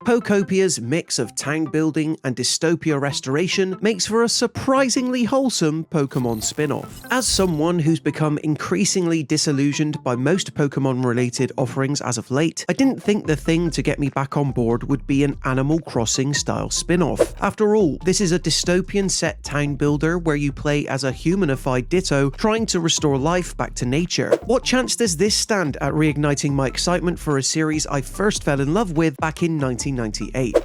Pokopia's mix of town building and dystopia restoration makes for a surprisingly wholesome Pokemon spin-off. As someone who's become increasingly disillusioned by most Pokemon-related offerings as of late, I didn't think the thing to get me back on board would be an Animal Crossing-style spin-off. After all, this is a dystopian-set town builder where you play as a humanified Ditto trying to restore life back to nature. What chance does this stand at reigniting my excitement for a series I first fell in love with back in 1998?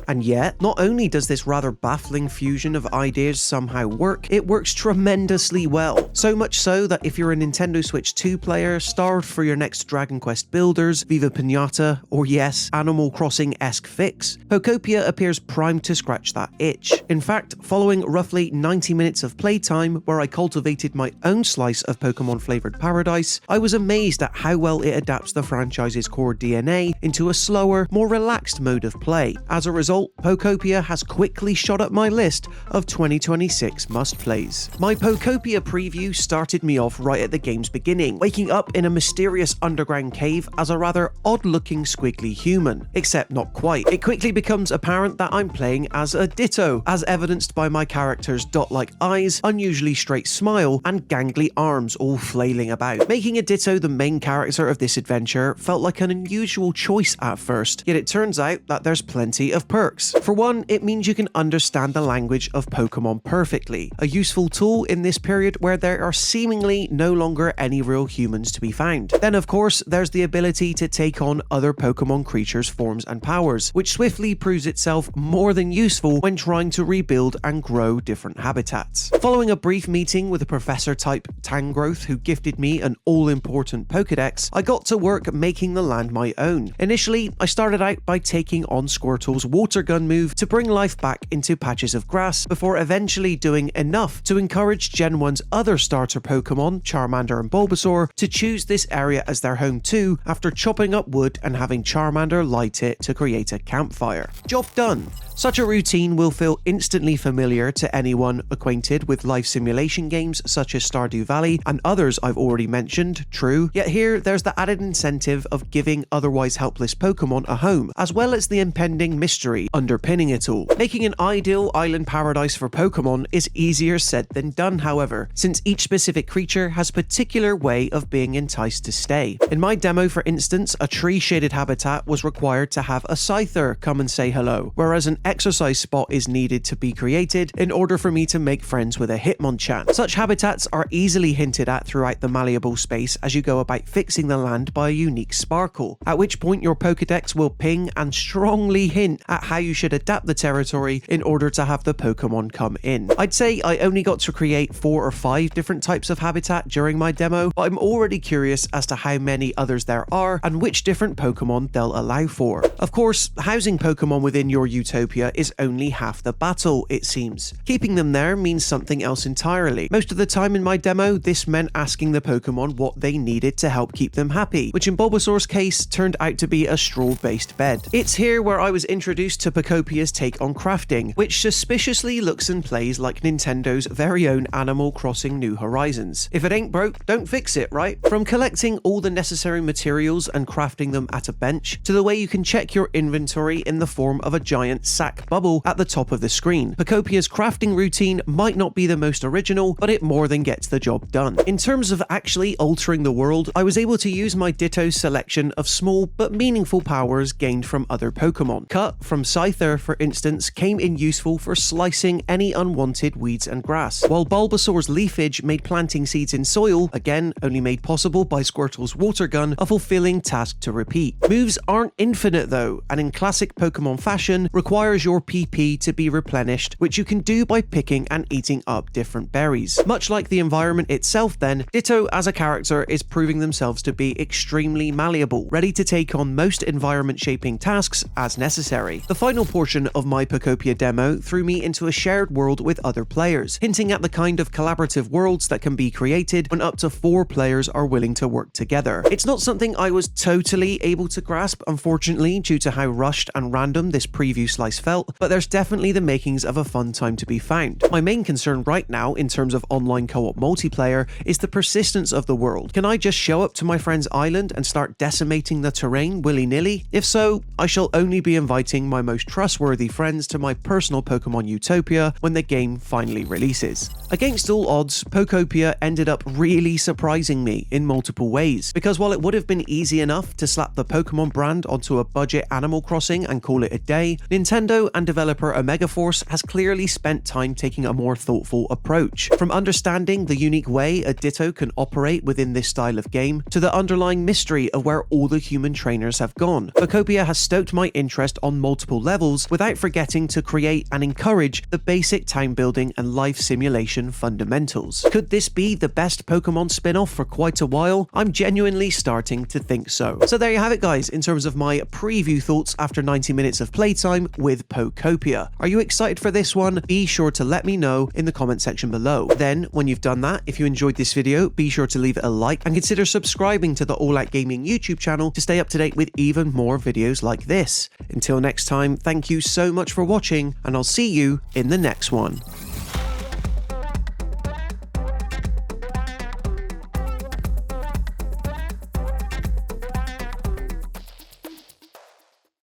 And yet, not only does this rather baffling fusion of ideas somehow work, it works tremendously well. So much so that if you're a Nintendo Switch 2 player, starved for your next Dragon Quest builders, Viva Pinata, or yes, Animal Crossing-esque fix, Pokopia appears primed to scratch that itch. In fact, following roughly 90 minutes of playtime where I cultivated my own slice of Pokemon flavoured paradise, I was amazed at how well it adapts the franchise's core DNA into a slower, more relaxed mode of play. As a result, Pokopia has quickly shot up my list of 2026 must-plays. My Pokopia preview started me off right at the game's beginning, waking up in a mysterious underground cave as a rather odd-looking squiggly human. Except not quite. It quickly becomes apparent that I'm playing as a Ditto, as evidenced by my character's dot-like eyes, unusually straight smile, and gangly arms all flailing about. Making a Ditto the main character of this adventure felt like an unusual choice at first, yet it turns out that there's plenty of perks. For one, it means you can understand the language of Pokemon perfectly, a useful tool in this period where there are seemingly no longer any real humans to be found. Then of course, there's the ability to take on other Pokemon creatures' forms and powers, which swiftly proves itself more than useful when trying to rebuild and grow different habitats. Following a brief meeting with a professor-type Tangrowth who gifted me an all-important Pokedex, I got to work making the land my own. Initially, I started out by taking on Squirtle's water gun move to bring life back into patches of grass, before eventually doing enough to encourage Gen 1's other starter Pokemon, Charmander and Bulbasaur, to choose this area as their home too, after chopping up wood and having Charmander light it to create a campfire. Job done. Such a routine will feel instantly familiar to anyone acquainted with life simulation games such as Stardew Valley and others I've already mentioned, true, yet here there's the added incentive of giving otherwise helpless Pokemon a home, as well as the impending mystery underpinning it all. Making an ideal island paradise for Pokemon is easier said than done, however, since each specific creature has a particular way of being enticed to stay. In my demo, for instance, a tree-shaded habitat was required to have a Scyther come and say hello, whereas an exercise spot is needed to be created in order for me to make friends with a Hitmonchan. Such habitats are easily hinted at throughout the malleable space as you go about fixing the land by a unique sparkle, at which point your Pokedex will ping and strongly hint at how you should adapt the territory in order to have the Pokemon come in. I'd say I only got to create 4 or 5 different types of habitat during my demo, but I'm already curious as to how many others there are and which different Pokemon they'll allow for. Of course, housing Pokemon within your utopia is only half the battle, it seems. Keeping them there means something else entirely. Most of the time in my demo, this meant asking the Pokemon what they needed to help keep them happy, which in Bulbasaur's case turned out to be a straw-based bed. It's here where I was introduced to Pokopia's take on crafting, which suspiciously looks and plays like Nintendo's very own Animal Crossing New Horizons. If it ain't broke, don't fix it, right? From collecting all the necessary materials and crafting them at a bench, to the way you can check your inventory in the form of a giant sack bubble at the top of the screen. Pokopia's crafting routine might not be the most original, but it more than gets the job done. In terms of actually altering the world, I was able to use my Ditto's selection of small but meaningful powers gained from other Pokemon. Cut from Scyther, for instance, came in useful for slicing any unwanted weeds and grass, while Bulbasaur's leafage made planting seeds in soil, again only made possible by Squirtle's water gun, a fulfilling task to repeat. Moves aren't infinite though, and in classic Pokemon fashion, requires your PP to be replenished, which you can do by picking and eating up different berries. Much like the environment itself then, Ditto as a character is proving themselves to be extremely malleable, ready to take on most environment-shaping tasks as necessary. The final portion of my Pokopia demo threw me into a shared world with other players, hinting at the kind of collaborative worlds that can be created when up to 4 players are willing to work together. It's not something I was totally able to grasp, unfortunately, due to how rushed and random this preview slice felt, but there's definitely the makings of a fun time to be found. My main concern right now in terms of online co-op multiplayer is the persistence of the world. Can I just show up to my friend's island and start decimating the terrain willy-nilly? If so, I shall only be be inviting my most trustworthy friends to my personal Pokemon utopia when the game finally releases. Against all odds, Pokopia ended up really surprising me in multiple ways, because while it would have been easy enough to slap the Pokemon brand onto a budget Animal Crossing and call it a day, Nintendo and developer Omegaforce has clearly spent time taking a more thoughtful approach. From understanding the unique way a Ditto can operate within this style of game, to the underlying mystery of where all the human trainers have gone, Pokopia has stoked my interest on multiple levels without forgetting to create and encourage the basic town building and life simulation fundamentals. Could this be the best Pokemon spin-off for quite a while? I'm genuinely starting to think so. So there you have it, guys, in terms of my preview thoughts after 90 minutes of playtime with Pokopia. Are you excited for this one? Be sure to let me know in the comment section below. Then, when you've done that, if you enjoyed this video, be sure to leave it a like and consider subscribing to the All Out Gaming YouTube channel to stay up to date with even more videos like this. Until next time, thank you so much for watching, and I'll see you in the next one.